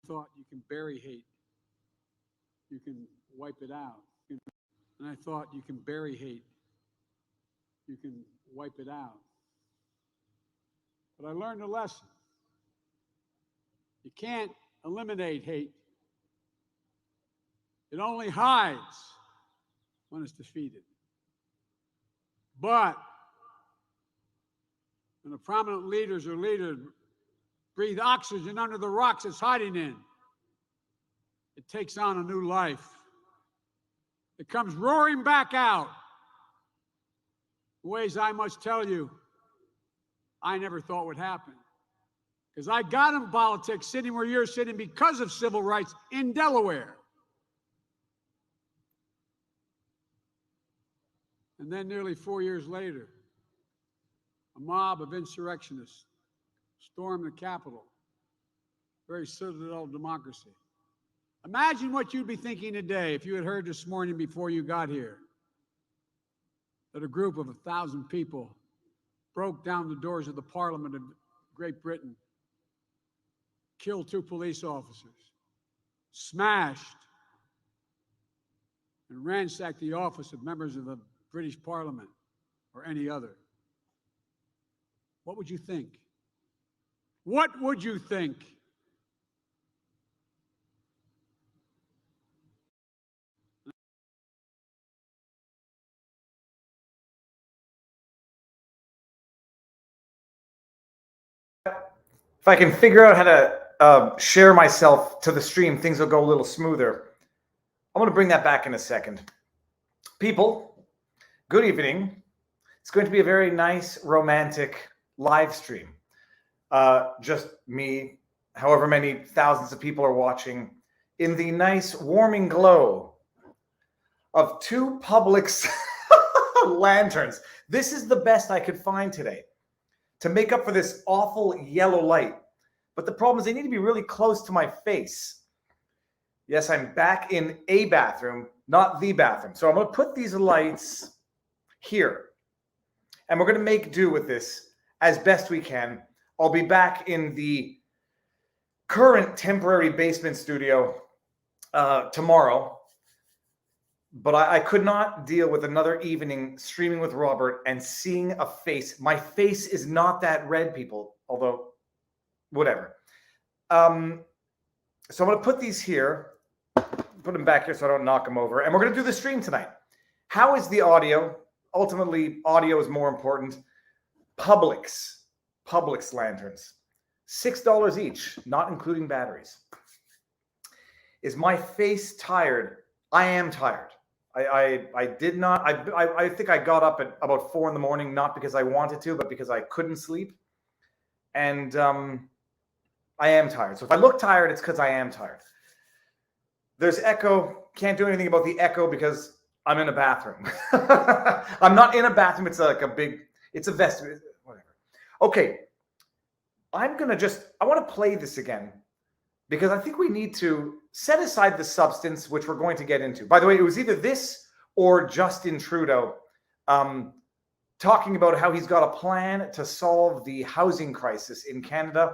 thought you can bury hate. You can wipe it out. And I thought you can bury hate. You can wipe it out. But I learned a lesson. You can't eliminate hate. It only hides when it's defeated. But when the prominent leaders or leaders breathe oxygen under the rocks it's hiding in, it takes on a new life. It comes roaring back out in ways I must tell you I never thought would happen. Because I got in politics sitting where you're sitting because of civil rights in Delaware. And then nearly 4 years later, a mob of insurrectionists stormed the Capitol, very citadel of democracy. Imagine what you'd be thinking today if you had heard this morning before you got here that a group of 1,000 people broke down the doors of the Parliament of Great Britain, killed 2 police officers, smashed and ransacked the office of members of the British Parliament or any other. What would you think? What would you think? If I can figure out how to share myself to the stream, things will go a little smoother. I'm going to bring that back in a second. People, good evening. It's going to be a very nice, romantic live stream. Just me, however many thousands of people are watching, in the nice, warming glow of 2 Publix lanterns. This is the best I could find today to make up for this awful yellow light. But the problem is they need to be really close to my face. Yes, I'm back in a bathroom, not the bathroom. So I'm going to put these lights here. And we're going to make do with this as best we can. I'll be back in the current temporary basement studio tomorrow. But I could not deal with another evening streaming with Robert and seeing a face. My face is not that red, people, although whatever. So I'm going to put these here, put them back here so I don't knock them over. And we're going to do the stream tonight. How is the audio? Ultimately, audio is more important. Publix lanterns, $6 each, not including batteries. Is my face tired? I am tired. I did not. I think I got up at about 4 a.m, not because I wanted to, but because I couldn't sleep. And I am tired. So if I look tired, it's because I am tired. There's echo. Can't do anything about the echo because I'm in a bathroom. I'm not in a bathroom. It's like it's a vestibule. Whatever. Okay. I want to play this again because I think we need to set aside the substance, which we're going to get into. By the way, it was either this or Justin Trudeau talking about how he's got a plan to solve the housing crisis in Canada.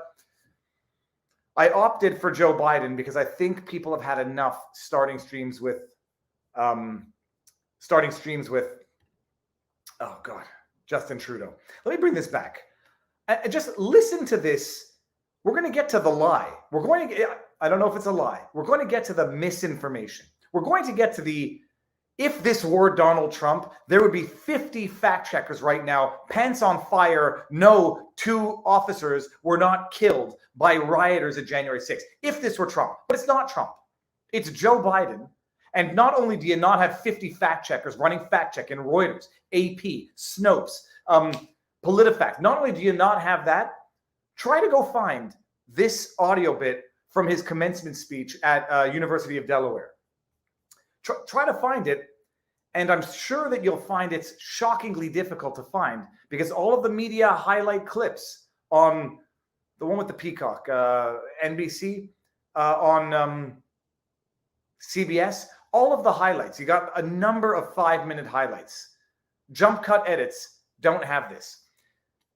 I opted for Joe Biden because I think people have had enough starting streams with, oh God, Justin Trudeau. Let me bring this back. And just listen to this. We're going to get to the lie. I don't know if it's a lie. We're going to get to the misinformation. We're going to get to the, if this were Donald Trump, there would be 50 fact checkers right now, pants on fire. No, 2 officers were not killed by rioters at January 6th. If this were Trump, but it's not Trump. It's Joe Biden. And not only do you not have 50 fact checkers running fact check in Reuters, AP, Snopes, PolitiFact, not only do you not have that, try to go find this audio bit from his commencement speech at University of Delaware. Try to find it, and I'm sure that you'll find it's shockingly difficult to find because all of the media highlight clips on the one with the peacock, NBC, on CBS, all of the highlights. You got a number of 5-minute highlights. Jump cut edits don't have this.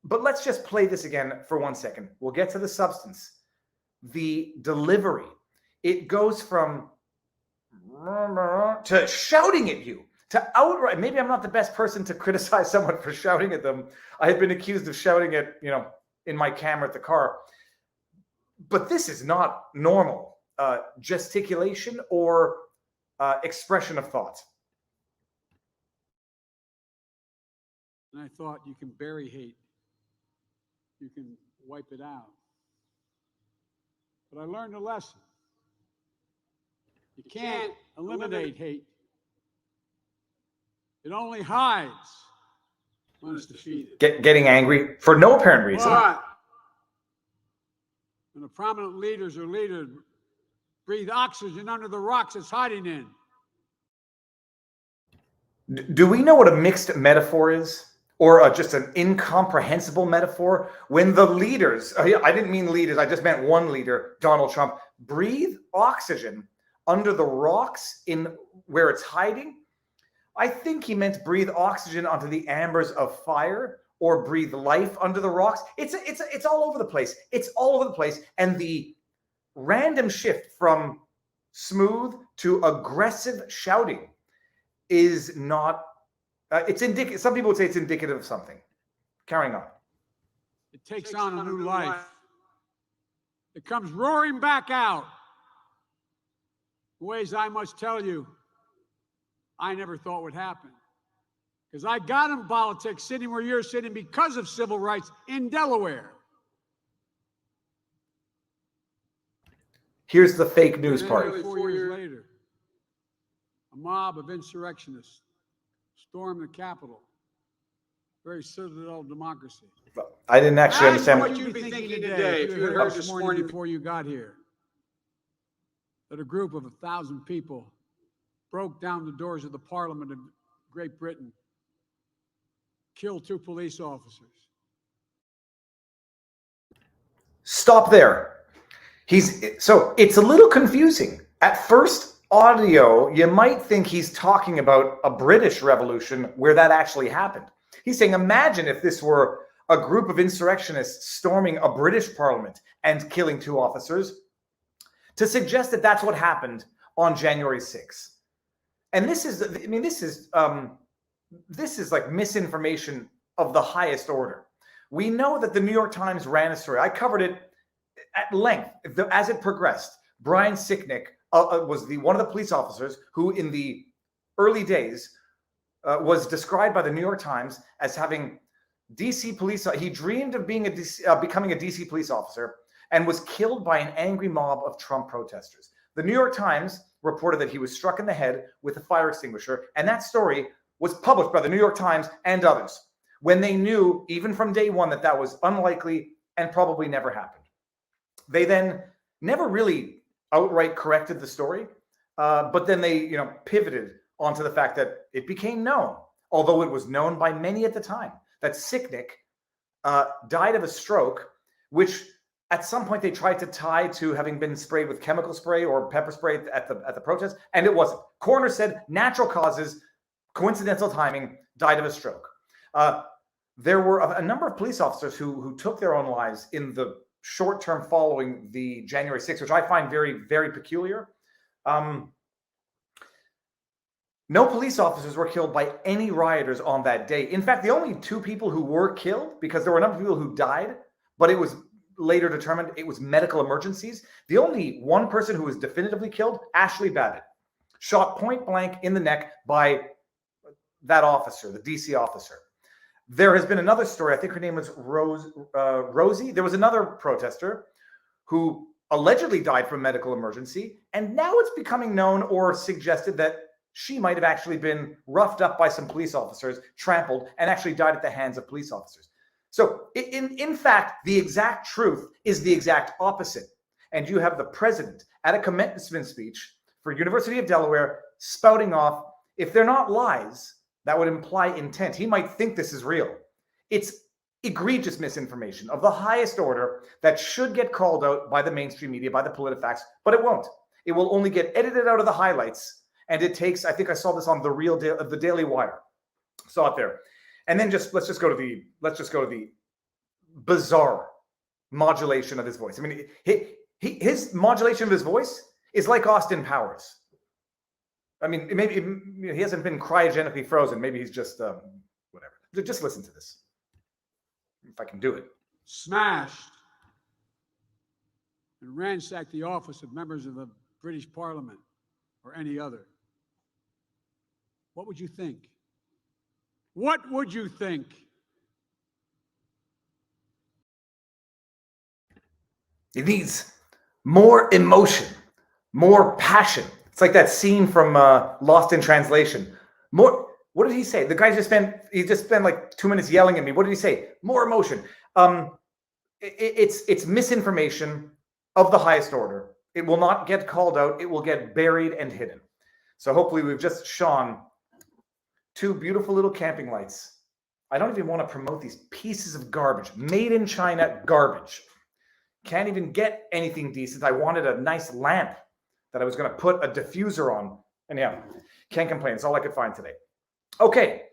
But let's just play this again for 1 second. We'll get to the substance. The delivery. It goes from to shouting at you, to outright. Maybe I'm not the best person to criticize someone for shouting at them. I have been accused of shouting at, in my camera at the car. But this is not normal gesticulation or expression of thought. And I thought, you can bury hate. You can wipe it out. But I learned a lesson. You can't eliminate hate. It only hides when it's defeated. Getting angry for no apparent reason. But when the prominent leaders or leaders breathe oxygen under the rocks it's hiding in. Do we know what a mixed metaphor is? Or just an incomprehensible metaphor? When the leaders, I didn't mean leaders, I just meant one leader, Donald Trump, breathe oxygen under the rocks in where it's hiding. I think he meant breathe oxygen onto the embers of fire, or breathe life under the rocks. It's all over the place. It's all over the place. And the random shift from smooth to aggressive shouting is not, it's indicative. Some people would say it's indicative of something. Carrying on. It takes on a new life. It comes roaring back out. Ways I must tell you, I never thought would happen. Because I got in politics sitting where you're sitting because of civil rights in Delaware. Here's the fake news part. Nearly 4 years later, a mob of insurrectionists stormed the Capitol. Very citadel of democracy. I didn't actually understand what you'd be thinking today if you had heard this morning before you got here. That a group of 1,000 people broke down the doors of the Parliament of Great Britain, killed 2 police officers. Stop there. So it's a little confusing. At first audio, you might think he's talking about a British Revolution where that actually happened. He's saying, imagine if this were a group of insurrectionists storming a British Parliament and killing 2 officers, to suggest that that's what happened on January 6th. And this is like misinformation of the highest order. We know that the New York Times ran a story. I covered it at length as it progressed. Brian Sicknick was one of the police officers who, in the early days, was described by the New York Times as having DC police. He dreamed of becoming a DC police officer, and was killed by an angry mob of Trump protesters. The New York Times reported that he was struck in the head with a fire extinguisher, and that story was published by the New York Times and others, when they knew, even from day one, that that was unlikely and probably never happened. They then never really outright corrected the story, but then they pivoted onto the fact that it became known, although it was known by many at the time, that Sicknick died of a stroke, which at some point they tried to tie to having been sprayed with chemical spray or pepper spray at the protest, and it wasn't. Coroner said natural causes, coincidental timing, died of a stroke. There were a number of police officers who took their own lives in the short term following the January 6th, which I find very, very peculiar. No police officers were killed by any rioters on that day. In fact, the only 2 people who were killed, because there were a number of people who died, but it was later determined it was medical emergencies. The only one person who was definitively killed, Ashley Babbitt, shot point blank in the neck by that officer, the DC officer. There has been another story. I think her name was Rosie. There was another protester who allegedly died from medical emergency. And now it's becoming known or suggested that she might have actually been roughed up by some police officers, trampled, and actually died at the hands of police officers. So in fact, the exact truth is the exact opposite. And you have the president at a commencement speech for University of Delaware spouting off, if they're not lies, that would imply intent. He might think this is real. It's egregious misinformation of the highest order that should get called out by the mainstream media, by the PolitiFacts, but it won't. It will only get edited out of the highlights. And it takes, I think I saw this on the Daily Wire. Saw it there. And then let's just go to the bizarre modulation of his voice. I mean, his modulation of his voice is like Austin Powers. I mean, maybe he hasn't been cryogenically frozen. Maybe he's just whatever. Just listen to this, if I can do it. Smashed and ransacked the office of members of the British Parliament or any other. What would you think? What would you think? It needs more emotion, more passion. It's like that scene from Lost in Translation. More. What did he say? The guy just spent like 2 minutes yelling at me. What did he say? More emotion. It's misinformation of the highest order. It will not get called out. It will get buried and hidden. So hopefully we've just shone 2 beautiful little camping lights. I don't even want to promote these pieces of garbage. Made in China garbage. Can't even get anything decent. I wanted a nice lamp that I was going to put a diffuser on. And yeah, can't complain. It's all I could find today. Okay,